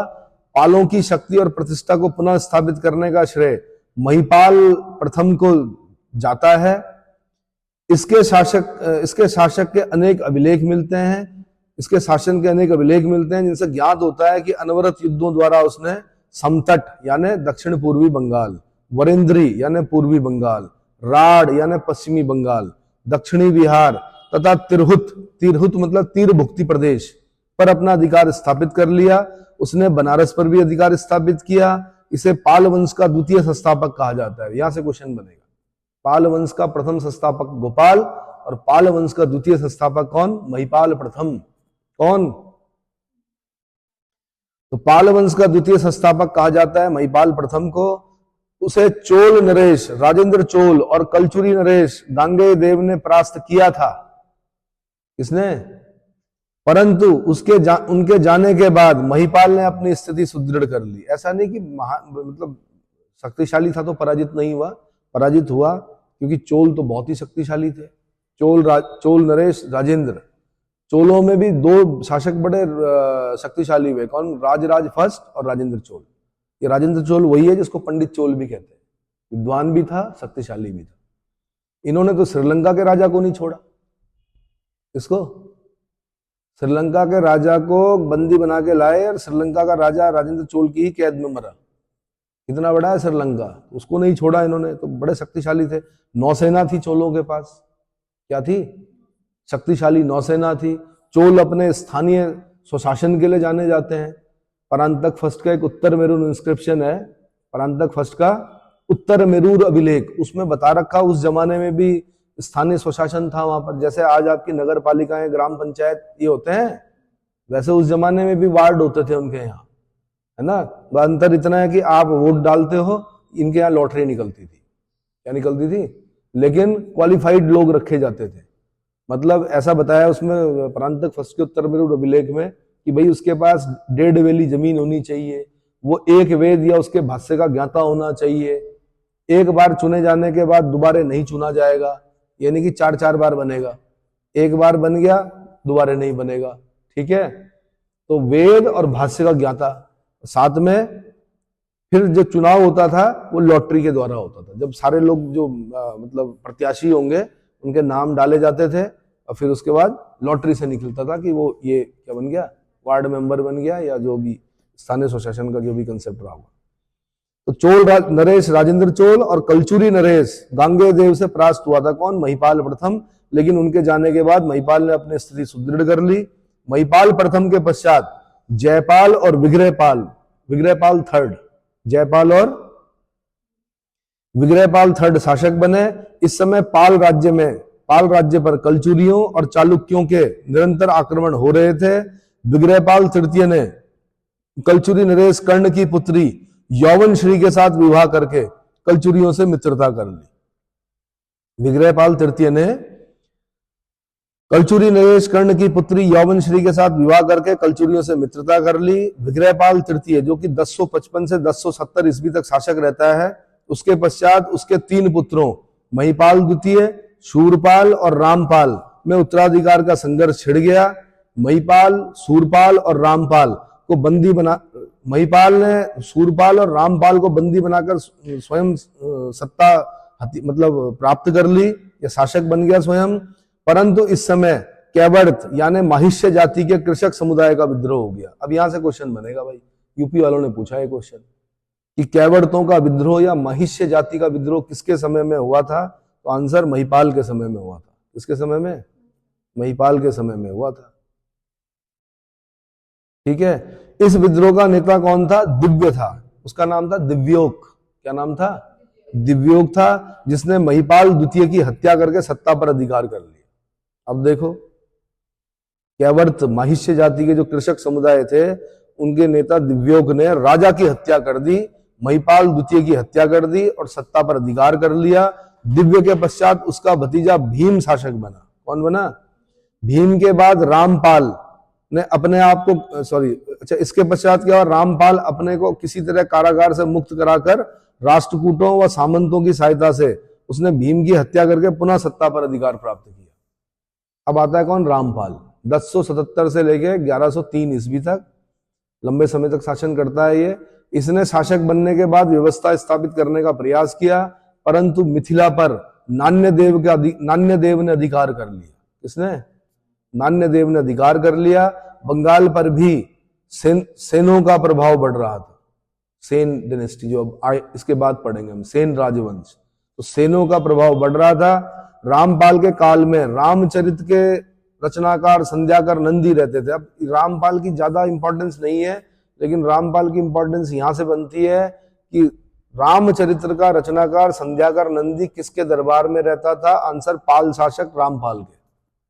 पालों की शक्ति और प्रतिष्ठा को पुनः स्थापित करने का श्रेय महिपाल प्रथम को जाता है। इसके शासक के अनेक अभिलेख मिलते हैं। इसके शासन के अनेक अभिलेख मिलते हैं जिनसे ज्ञात होता है कि अनवरत युद्धों द्वारा उसने समतट यानी दक्षिण पूर्वी बंगाल, वरेंद्री यानी पूर्वी बंगाल, राढ़ यानी पश्चिमी बंगाल, दक्षिणी बिहार तथा तिरहुत मतलब तीर भुक्ति प्रदेश पर अपना अधिकार स्थापित कर लिया। उसने बनारस पर भी अधिकार स्थापित किया। इसे पाल वंश का द्वितीय संस्थापक कहा जाता है। यहां से क्वेश्चन बनेगा। पाल वंश का प्रथम संस्थापक गोपाल और पाल वंश का द्वितीय संस्थापक कौन? महिपाल प्रथम। कौन? तो पाल वंश का द्वितीय संस्थापक कहा जाता है महिपाल प्रथम को। उसे चोल नरेश, राजेंद्र चोल और कलचुरी नरेश गांगेय देव ने परास्त किया था। किसने? परंतु उनके जाने के बाद महिपाल ने अपनी स्थिति सुदृढ़ कर ली। ऐसा नहीं कि मतलब शक्तिशाली था तो पराजित नहीं हुआ, पराजित हुआ, क्योंकि चोल तो बहुत ही शक्तिशाली थे। चोल नरेश, राजेंद्र। चोलों में भी दो शासक बड़े शक्तिशाली हुए। कौन? राजराज फर्स्ट और राजेंद्र चोल। ये राजेंद्र चोल वही है जिसको पंडित चोल भी कहते हैं। विद्वान भी था, शक्तिशाली भी था। इन्होंने तो श्रीलंका के राजा को नहीं छोड़ा। किसको? श्रीलंका के राजा को बंदी बना के लाए और श्रीलंका का राजा राजेंद्र चोल की ही कैद में मरा। कितना बड़ा है श्रीलंका, उसको नहीं छोड़ा इन्होंने। तो बड़े शक्तिशाली थे। नौसेना थी चोलों के पास। क्या थी? शक्तिशाली नौसेना थी। चोल अपने स्थानीय स्वशासन के लिए जाने जाते हैं। परांतक फर्स्ट का एक उत्तर मेरूर इंस्क्रिप्शन है, परांतक फर्स्ट का उत्तर मेरूर अभिलेख, उसमें बता रखा उस जमाने में भी स्थानीय स्वशासन था वहां पर। जैसे आज आपकी नगर पालिकाएं, ग्राम पंचायत ये होते हैं, वैसे उस जमाने में भी वार्ड होते थे उनके यहाँ, है ना। अंतर इतना है कि आप वोट डालते हो, इनके यहाँ लॉटरी निकलती थी। क्या निकलती थी? लेकिन क्वालिफाइड लोग रखे जाते थे। मतलब ऐसा बताया उसमें परांतक फर्स्ट के उत्तर मेरूर अभिलेख में कि भाई उसके पास 1.5 वेली जमीन होनी चाहिए, वो एक वेद या उसके भाष्य का ज्ञाता होना चाहिए, एक बार चुने जाने के बाद दोबारा नहीं चुना जाएगा, यानी कि 4-4 बार बनेगा। एक बार बन गया दोबारा नहीं बनेगा, ठीक है। तो वेद और भाष्य का ज्ञाता, साथ में फिर जो चुनाव होता था वो लॉटरी के द्वारा होता था। जब सारे लोग जो मतलब प्रत्याशी होंगे उनके नाम डाले जाते थे और फिर उसके बाद लॉटरी से निकलता था कि वो ये क्या बन गया, वार्ड मेंबर बन गया या जो भी स्थानीय स्वशासन का जो भी कंसेप्ट रहा होगा। तो चोल नरेश राजेंद्र चोल और कलचुरी नरेश गांगेय देव से परास्त हुआ था। कौन? महिपाल प्रथम। लेकिन उनके जाने के बाद महिपाल ने अपनी स्थिति सुदृढ़ कर ली। महिपाल प्रथम के पश्चात जयपाल और विग्रहपाल थर्ड, जयपाल और विग्रहपाल थर्ड शासक बने। इस समय पाल राज्य पर कलचुरियों और चालुक्यों के निरंतर आक्रमण हो रहे थे। विग्रहपाल तृतीय ने कलचुरी नरेश कर्ण की पुत्री यौवन श्री के साथ विवाह करके कलचुरियों से मित्रता कर ली। विग्रहपाल तृतीय ने कलचुरी नरेश कर्ण की पुत्री यौवन श्री के साथ विवाह करके कलचुरियों से मित्रता कर ली। विग्रहपाल तृतीय जो कि 1055 से 1070 ईस्वी तक शासक रहता है, उसके पश्चात उसके 3 पुत्रों महिपाल द्वितीय, शूरपाल और रामपाल में उत्तराधिकार का संघर्ष छिड़ गया। महिपाल, शूरपाल और रामपाल को बंदी बना महिपाल ने शूरपाल और रामपाल को बंदी बनाकर स्वयं सत्ता मतलब प्राप्त कर ली, या शासक बन गया स्वयं। परंतु इस समय कैवर्त यानी माहिष्य जाति के कृषक समुदाय का विद्रोह हो गया। अब यहां से क्वेश्चन बनेगा भाई, यूपी वालों ने पूछा है क्वेश्चन कि कैवर्तों का विद्रोह या माहिष्य जाति का विद्रोह किसके समय में हुआ था? तो आंसर महिपाल के समय में हुआ था। किसके समय में? महिपाल के समय में हुआ था, ठीक है। इस विद्रोह का नेता कौन था? दिव्य था, उसका नाम था दिव्योग। क्या नाम था? दिव्योग था, जिसने महिपाल द्वितीय की हत्या करके सत्ता पर अधिकार कर लिया। अब देखो, कैवर्त माहिष्य जाति के जो कृषक समुदाय थे उनके नेता दिव्योग ने राजा की हत्या कर दी, महिपाल द्वितीय की हत्या कर दी और सत्ता पर अधिकार कर लिया। दिव्य के पश्चात उसका भतीजा भीम शासक बना। कौन बना? भीम के बाद रामपाल ने अपने आप को अच्छा, इसके पश्चात क्या हुआ? रामपाल अपने को किसी तरह कारागार से मुक्त कराकर राष्ट्रकूटों व सामंतों की सहायता से उसने भीम की हत्या करके पुनः सत्ता पर अधिकार प्राप्त किया। अब आता है कौन? रामपाल। 1077 से लेके 1103 ईस्वी तक लंबे समय तक शासन करता है ये। इसने शासक बनने के बाद व्यवस्था स्थापित करने का प्रयास किया, परंतु मिथिला पर नान्यदेव ने अधिकार कर लिया। किसने? नान्यदेव ने अधिकार कर लिया। बंगाल पर भी सेनों का प्रभाव बढ़ रहा था। सेन डायनेस्टी, जो अब इसके बाद पढ़ेंगे हम, सेन राजवंश, तो सेनों का प्रभाव बढ़ रहा था। रामपाल के काल में रामचरित के रचनाकार संध्याकर नंदी रहते थे। अब रामपाल की ज्यादा इंपॉर्टेंस नहीं है, लेकिन रामपाल की इंपॉर्टेंस यहां से बनती है कि रामचरित्र का रचनाकार संध्याकर नंदी किसके दरबार में रहता था? आंसर, पाल शासक रामपाल के।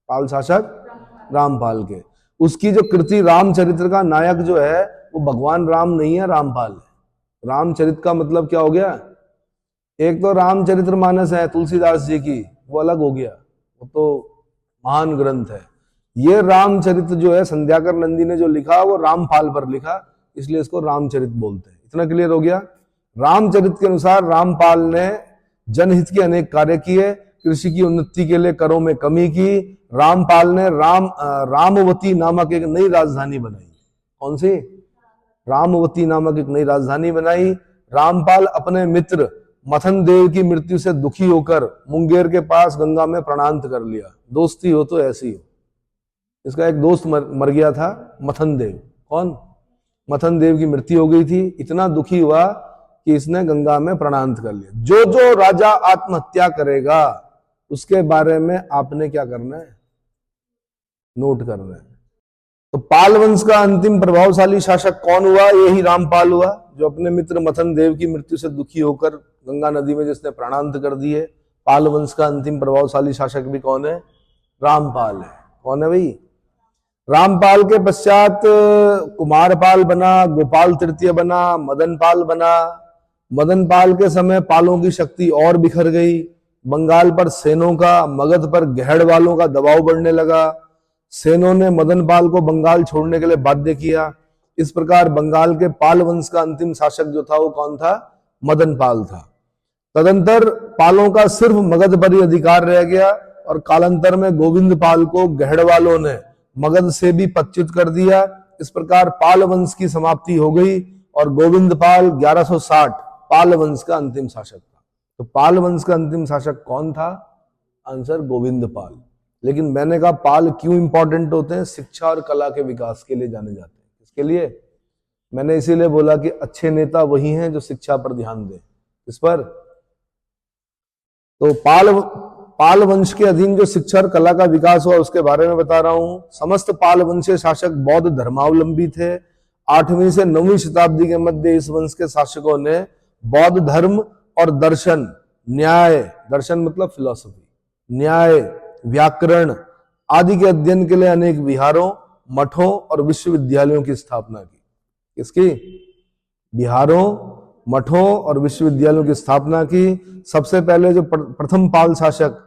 पाल शासक रामपाल के। उसकी जो कृति रामचरित्र का नायक जो है वो भगवान राम नहीं है, रामपाल है। रामचरित का मतलब क्या हो गया? एक तो रामचरितमानस है तुलसीदास जी की, वो अलग हो गया, वो तो महान ग्रंथ है। ये रामचरित जो है संध्याकर नंदी ने जो लिखा वो रामपाल पर लिखा, इसलिए इसको रामचरित बोलते हैं। इतना क्लियर हो गया? रामचरित के अनुसार रामपाल ने जनहित के अनेक कार्य किए, कृषि की उन्नति के लिए करों में कमी की। रामपाल ने रामवती नामक एक नई राजधानी बनाई। कौन सी? रामवती नामक एक नई राजधानी बनाई। रामपाल अपने मित्र मथन देव की मृत्यु से दुखी होकर मुंगेर के पास गंगा में प्रणांत कर लिया। दोस्ती हो तो ऐसी हो। इसका एक दोस्त मर गया था, मथन देव। कौन? मथन देव की मृत्यु हो गई थी। इतना दुखी हुआ कि इसने गंगा में प्रणांत कर लिया। जो जो राजा आत्महत्या करेगा उसके बारे में आपने क्या करना है? नोट करना है। तो पाल वंश का अंतिम प्रभावशाली शासक कौन हुआ? यही रामपाल हुआ, जो अपने मित्र मथन देव की मृत्यु से दुखी होकर गंगा नदी में जिसने प्राणांत कर दिए। पाल वंश का अंतिम प्रभावशाली शासक भी कौन है? रामपाल है। कौन है भाई? रामपाल के पश्चात कुमारपाल बना, गोपाल तृतीय बना, मदनपाल बना। मदनपाल के समय पालों की शक्ति और बिखर गई। बंगाल पर सेनों का, मगध पर गहड़ वालों का दबाव बढ़ने लगा। सेनों ने मदनपाल को बंगाल छोड़ने के लिए बाध्य किया। इस प्रकार बंगाल के पाल वंश का अंतिम शासक जो था वो कौन था? मदनपाल था। तदंतर पालों का सिर्फ मगध पर ही अधिकार रह गया और कालांतर में गोविंदपाल को गहड़ वालों ने मगध से भी पदच्युत कर दिया। इस प्रकार पाल वंश की समाप्ति हो गई और गोविंदपाल 1160 पाल वंश का अंतिम शासक था। तो पाल वंश का अंतिम शासक कौन था? आंसर, गोविंदपाल। लेकिन मैंने कहा पाल क्यों इंपॉर्टेंट होते हैं? शिक्षा और कला के विकास के लिए जाने जाते हैं। इसके लिए मैंने इसीलिए बोला कि अच्छे नेता वही हैं जो शिक्षा पर ध्यान दें। इस पर तो पाल वंश के अधीन जो शिक्षा और कला का विकास हुआ उसके बारे में बता रहा हूं। समस्त पाल वंशीय शासक बौद्ध धर्मावलंबी थे। 8वीं से 9वीं शताब्दी के मध्य इस वंश के शासकों ने बौद्ध धर्म और दर्शन, न्याय, दर्शन मतलब फिलॉसफी, न्याय, व्याकरण आदि के अध्ययन के लिए अनेक विहारों, मठों और विश्वविद्यालयों की स्थापना की। किसकी? विहारों, मठों और विश्वविद्यालयों की स्थापना की। सबसे पहले जो प्रथम पाल शासक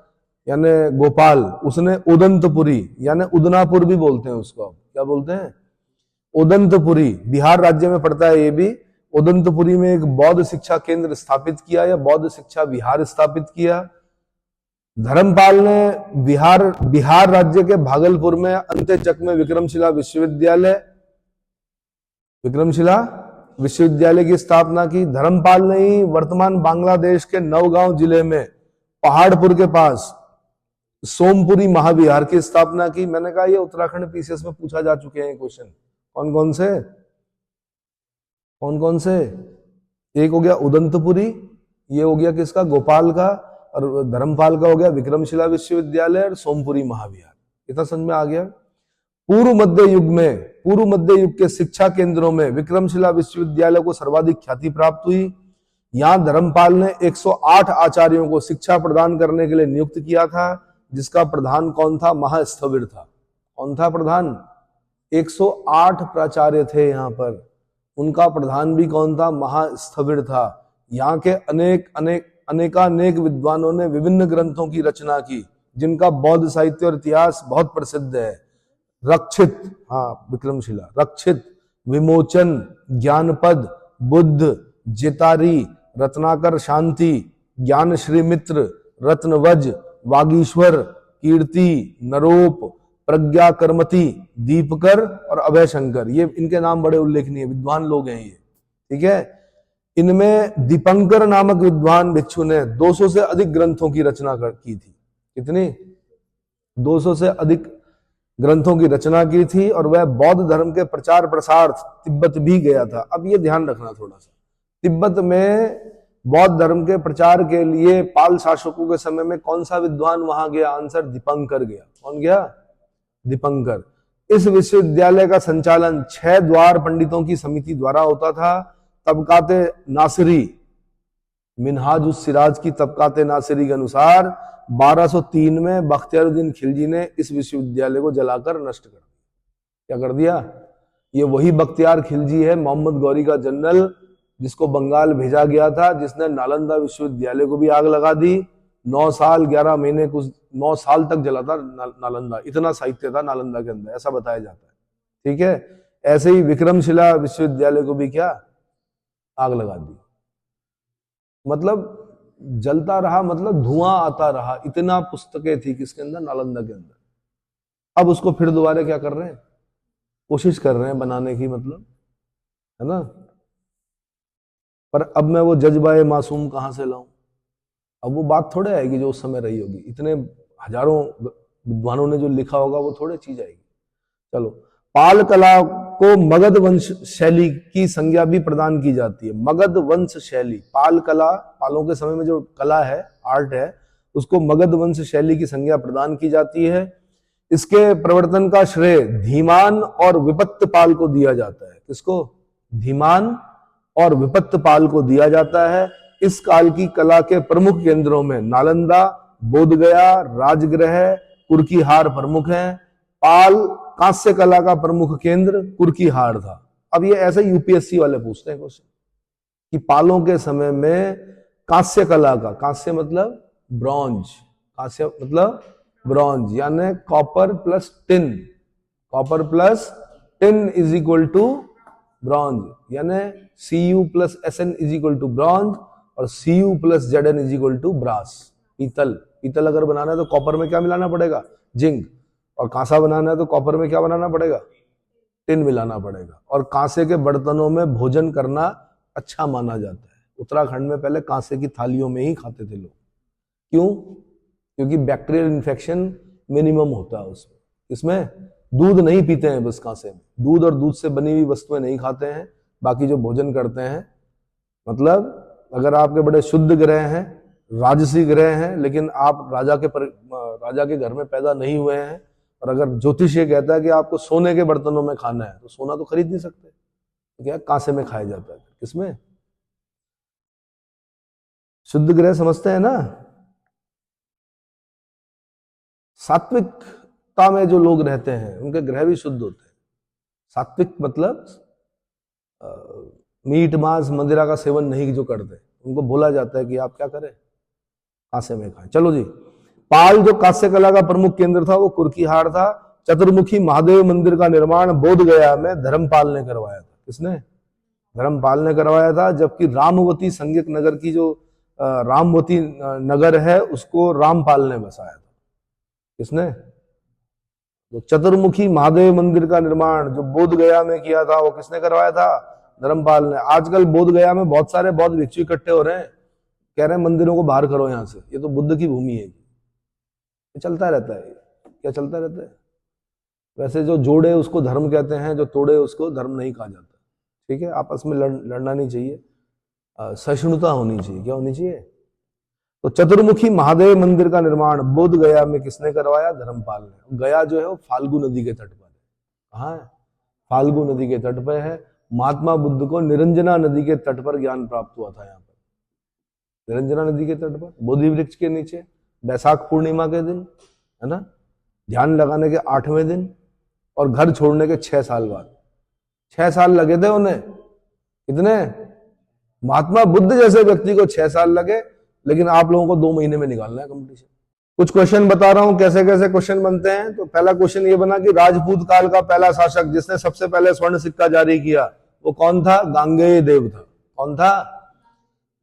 यानी गोपाल, उसने उदंतपुरी यानी उदनापुर भी बोलते हैं उसको, क्या बोलते हैं? उदंतपुरी, बिहार राज्य में पड़ता है ये भी। उदंतपुरी में एक बौद्ध शिक्षा केंद्र स्थापित किया या बौद्ध शिक्षा विहार स्थापित किया। धर्मपाल ने बिहार राज्य के भागलपुर में अंत्यचक में विक्रमशिला विश्वविद्यालय की स्थापना की। धर्मपाल ने ही वर्तमान बांग्लादेश के नौगांव जिले में पहाड़पुर के पास सोमपुरी महाविहार की स्थापना की। मैंने कहा ये उत्तराखंड पीसीएस में पूछा जा चुके हैं क्वेश्चन। कौन कौन से? एक हो गया उदंतपुरी, ये हो गया किसका? गोपाल का, और धर्मपाल का हो गया विक्रमशिला विश्वविद्यालय और सोमपुरी महाविहार। इतना समझ में आ गया? पूर्व मध्य युग के शिक्षा केंद्रों में विक्रमशिला विश्वविद्यालय को सर्वाधिक ख्याति प्राप्त हुई। यहां धर्मपाल ने 108 आचार्यों को शिक्षा प्रदान करने के लिए नियुक्त किया था, जिसका प्रधान कौन था? महास्थविर था। कौन था प्रधान? 108 प्राचार्य थे यहाँ पर। उनका प्रधान भी कौन था? महास्थविर था। यहाँ के अनेकानेक विद्वानों ने विभिन्न ग्रंथों की रचना की, जिनका बौद्ध साहित्य और इतिहास बहुत प्रसिद्ध है। रक्षित, हाँ विक्रमशिला, रक्षित, विमोचन, ज्ञानपद, बुद्ध, जितारी, रत्नाकर शांति, ज्ञान श्री मित्र, रत्नवज, वागीश्वर, कीर्ति, नरोप, प्रज्ञा कर्मति, दीपकर और अभय शंकर, ये इनके नाम बड़े उल्लेखनीय विद्वान लोग हैं ये, ठीक है। इनमें दीपंकर नामक विद्वान भिक्षु ने 200 से अधिक ग्रंथों की रचना की थी। कितनी? 200 से अधिक ग्रंथों की रचना की थी, और वह बौद्ध धर्म के प्रचार प्रसार तिब्बत भी गया था। अब ये ध्यान रखना थोड़ा सा, तिब्बत में बौद्ध धर्म के प्रचार के लिए पाल शासकों के समय में कौन सा विद्वान वहां गया? आंसर दीपंकर गया। कौन गया? दीपंकर। इस विश्वविद्यालय का संचालन 6 द्वार पंडितों की समिति द्वारा होता था। तबकाते नासिरी, मिनहाजुस सिराज की तबकाते नासिरी के अनुसार 1203 में बख्तियारुद्दीन खिलजी ने इस विश्वविद्यालय को जलाकर नष्ट कर दिया। क्या कर दिया? ये वही बख्तियार खिलजी है, मोहम्मद गौरी का जनरल, जिसको बंगाल भेजा गया था, जिसने नालंदा विश्वविद्यालय को भी आग लगा दी। 9 साल 11 महीने, कुछ 9 साल तक जला था नालंदा। इतना साहित्य था नालंदा के अंदर, ऐसा बताया जाता है, ठीक है। ऐसे ही विक्रमशिला विश्वविद्यालय को भी क्या आग लगा दी, मतलब जलता रहा, मतलब धुआं आता रहा। इतना पुस्तकें थी किसके अंदर? नालंदा के अंदर। अब उसको फिर दोबारा क्या कर रहे हैं? कोशिश कर रहे हैं बनाने की, मतलब, है ना। पर अब मैं वो जज्बाए मासूम कहां से लाऊं? अब वो बात थोड़े आएगी जो उस समय रही होगी। इतने हजारों विद्वानों ने जो लिखा होगा वो थोड़े चीज आएगी। चलो, पाल कला को मगध वंश शैली की संज्ञा भी प्रदान की जाती है। मगध वंश शैली, पाल कला, पालों के समय में जो कला है, आर्ट है, उसको मगध वंश शैली की संज्ञा प्रदान की जाती है। इसके प्रवर्तन का श्रेय धीमान और विपत्त पाल को दिया जाता है। किसको? धीमान और विपत्त पाल को दिया जाता है। इस काल की कला के प्रमुख केंद्रों में नालंदा, बोधगया, राजगृह, कुर्कीहार प्रमुख हैं। पाल कांस्य कला का प्रमुख केंद्र कुर्कीहार था। अब ये ऐसे यूपीएससी वाले पूछते हैं क्वेश्चन कि पालों के समय में कांस्य कला का, कांस्य मतलब ब्रॉन्ज, कांस्य मतलब ब्रॉन्ज, यानी copper plus tin, copper plus tin is equal to bronze, यानी Cu plus Sn is equal to bronze और Cu plus Zn is equal to brass, पीतल। पीतल अगर बनाना है तो कॉपर में क्या मिलाना पड़ेगा? जिंक। और कांसा बनाना है तो कॉपर में क्या बनाना पड़ेगा? टिन मिलाना पड़ेगा। और कांसे के बर्तनों में भोजन करना अच्छा माना जाता है। उत्तराखंड में पहले कांसे की थालियों में ही खाते थे लोग। क्यों? क्योंकि बैक्टीरियल इन्फेक्शन मिनिमम होता है उसमें। इसमें दूध नहीं पीते हैं बस कांसे में, दूध और दूध से बनी हुई वस्तुएं नहीं खाते हैं। बाकी जो भोजन करते हैं, मतलब अगर आपके बड़े शुद्ध ग्रह हैं, राजसी ग्रह हैं, लेकिन आप राजा के घर में पैदा नहीं हुए हैं, और अगर ज्योतिष ये कहता है कि आपको सोने के बर्तनों में खाना है, तो सोना तो खरीद नहीं सकते, तो क्या कांसे में खाया जाता है। किसमें? शुद्ध ग्रह समझते हैं ना। सात्विकता में जो लोग रहते हैं उनके ग्रह भी शुद्ध होते हैं। सात्विक मतलब मीट मांस मदिरा का सेवन नहीं जो करते, उनको बोला जाता है कि आप क्या करें? कांसे में खाएं। चलो जी, पाल जो कांस्य कला का प्रमुख केंद्र था वो कुर्कीहार था। चतुर्मुखी महादेव मंदिर का निर्माण बोधगया में धर्मपाल ने करवाया था। किसने? धर्मपाल ने करवाया था। जबकि रामवती संज्ञक नगर की जो रामवती नगर है उसको रामपाल ने बसाया था। किसने? तो चतुर्मुखी महादेव मंदिर का निर्माण जो बोधगया में किया था वो किसने करवाया था? धर्मपाल ने। आजकल बोधगया में बहुत सारे बौद्ध भिक्षु इकट्ठे हो रहे हैं, कह रहे हैं मंदिरों को बाहर करो यहां से, ये तो बुद्ध की भूमि है। ये चलता रहता है। क्या चलता रहता है? वैसे जो जोड़े उसको धर्म कहते हैं, जो तोड़े उसको धर्म नहीं कहा जाता। ठीक है, आपस में लड़ना नहीं चाहिए, सहिष्णुता होनी चाहिए। क्या होनी चाहिए? तो चतुर्मुखी महादेव मंदिर का निर्माण बोध गया में किसने करवाया? धर्मपाल ने। गया जो है वो फाल्गु नदी के तट पर है। कहाँ है? फाल्गु नदी के तट पर है। महात्मा बुद्ध को निरंजना नदी के तट पर ज्ञान प्राप्त हुआ था। यहाँ पर निरंजना नदी के तट पर बोधि वृक्ष के नीचे बैसाख पूर्णिमा के दिन, है ना, ध्यान लगाने के 8वें दिन और घर छोड़ने के 6 साल बाद। 6 साल लगे थे उन्हें। कितने? महात्मा बुद्ध जैसे व्यक्ति को 6 साल लगे, लेकिन आप लोगों को 2 महीने में निकालना है कंपटीशन। कुछ क्वेश्चन बता रहा हूं कैसे कैसे क्वेश्चन बनते हैं। तो पहला क्वेश्चन ये बना कि राजपूत काल का पहला शासक जिसने सबसे पहले स्वर्ण सिक्का जारी किया वो कौन था? गांगेय देव था। कौन था?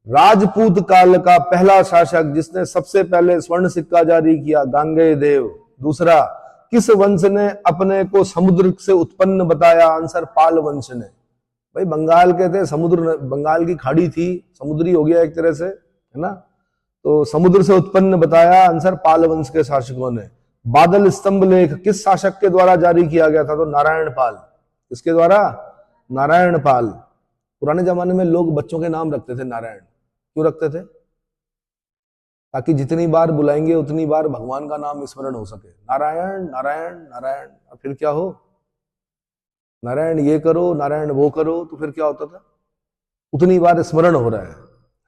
राजपूत काल का पहला शासक जिसने सबसे पहले स्वर्ण सिक्का जारी किया, गांगेय देव। दूसरा, किस वंश ने अपने को समुद्र से उत्पन्न बताया? आंसर, पाल वंश ने। भाई बंगाल के थे, समुद्र, बंगाल की खाड़ी थी, समुद्री हो गया एक तरह से, है ना। तो समुद्र से उत्पन्न बताया, आंसर पाल वंश के शासकों ने। बादल स्तंभ लेख किस शासक के द्वारा जारी किया गया था? तो नारायण पाल। किसके द्वारा? नारायण पाल। पुराने जमाने में लोग बच्चों के नाम रखते थे नारायण। क्यों रखते थे? ताकि जितनी बार बुलाएंगे उतनी बार भगवान का नाम स्मरण हो सके। नारायण नारायण नारायण। और फिर क्या हो? नारायण ये करो, नारायण वो करो, तो फिर क्या होता था? उतनी बार स्मरण हो रहा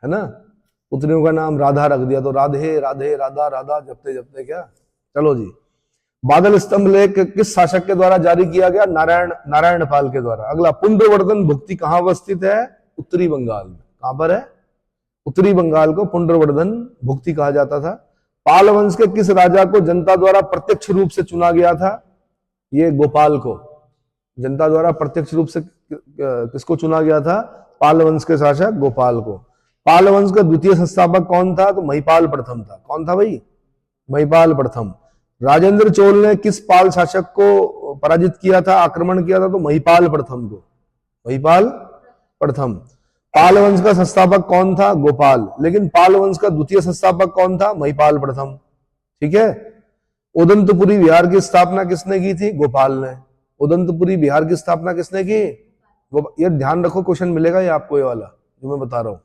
है ना। उतनियों का नाम राधा रख दिया तो राधे राधे राधा राधा जपते जपते क्या। चलो जी, बादल स्तंभ लेख किस शासक के द्वारा जारी किया गया? नारायण पाल के द्वारा। अगला, पुंड्रवर्धन भुक्ति कहां अवस्थित है? उत्तरी बंगाल में। कहां पर है? उत्तरी बंगाल को पुंड्रवर्धन भुक्ति कहा जाता था। पाल वंश के किस राजा को जनता द्वारा प्रत्यक्ष रूप से चुना गया था? ये गोपाल को। जनता द्वारा प्रत्यक्ष रूप से किसको चुना गया था? पाल वंश के शासक गोपाल को। पाल वंश का द्वितीय संस्थापक कौन था? तो महिपाल प्रथम था। कौन था भाई? महिपाल प्रथम। राजेंद्र चोल ने किस पाल शासक को पराजित किया था, आक्रमण किया था? तो महिपाल प्रथम को। महिपाल प्रथम। पाल वंश का संस्थापक कौन था? गोपाल। लेकिन पाल वंश का द्वितीय संस्थापक कौन था? महिपाल प्रथम। ठीक है। उदंतपुरी बिहार की स्थापना किसने की थी? गोपाल ने। उदंतपुरी बिहार की स्थापना किसने की? ये ध्यान रखो, क्वेश्चन मिलेगा ये आपको, ये वाला जो मैं बता रहा हूं।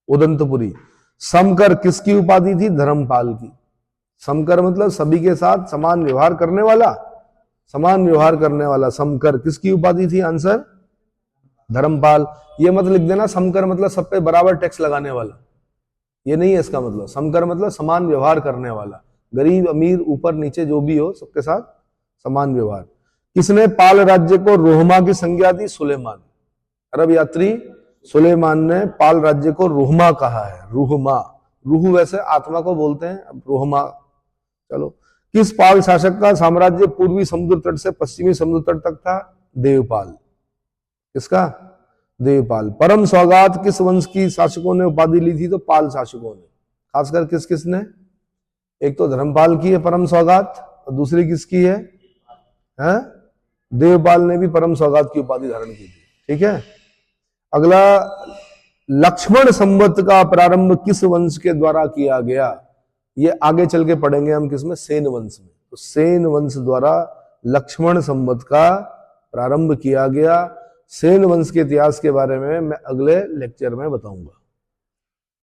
उदंतपुरी। समकर किसकी उपाधि थी? धर्मपाल की। समकर मतलब सभी के साथ समान व्यवहार करने वाला। समान व्यवहार करने वाला समकर किसकी उपाधि थी? आंसर, धर्मपाल। ये मत लिख देना समकर मतलब सब पे बराबर टैक्स लगाने वाला, ये नहीं है इसका मतलब। समकर मतलब समान व्यवहार करने वाला, गरीब अमीर ऊपर नीचे जो भी हो सबके साथ समान व्यवहार। किसने पाल राज्य को रोहमा की संज्ञा दी? सुलेमान। अरब यात्री सुलेमान ने पाल राज्य को रोहमा कहा है। रूहमा, रूह वैसे आत्मा को बोलते हैं, अब रोहमा। चलो, किस पाल शासक का साम्राज्य पूर्वी समुद्र तट से पश्चिमी समुद्र तट तक था? देवपाल। किसका? देवपाल। परम सौगात किस वंश की शासकों ने उपाधि ली थी? तो पाल शासकों ने। खासकर किस किसने? एक तो धर्मपाल की है परम सौगात, और दूसरी किसकी है? देवपाल ने भी परम सौगात की उपाधि धारण की थी। ठीक है। अगला, लक्ष्मण संवत का प्रारंभ किस वंश के द्वारा किया गया? ये आगे चल के पढ़ेंगे हम, किसमें? सेन वंश में। तो सेन वंश द्वारा लक्ष्मण संवत का प्रारंभ किया गया। सेन वंश के इतिहास के बारे में मैं अगले लेक्चर में बताऊंगा।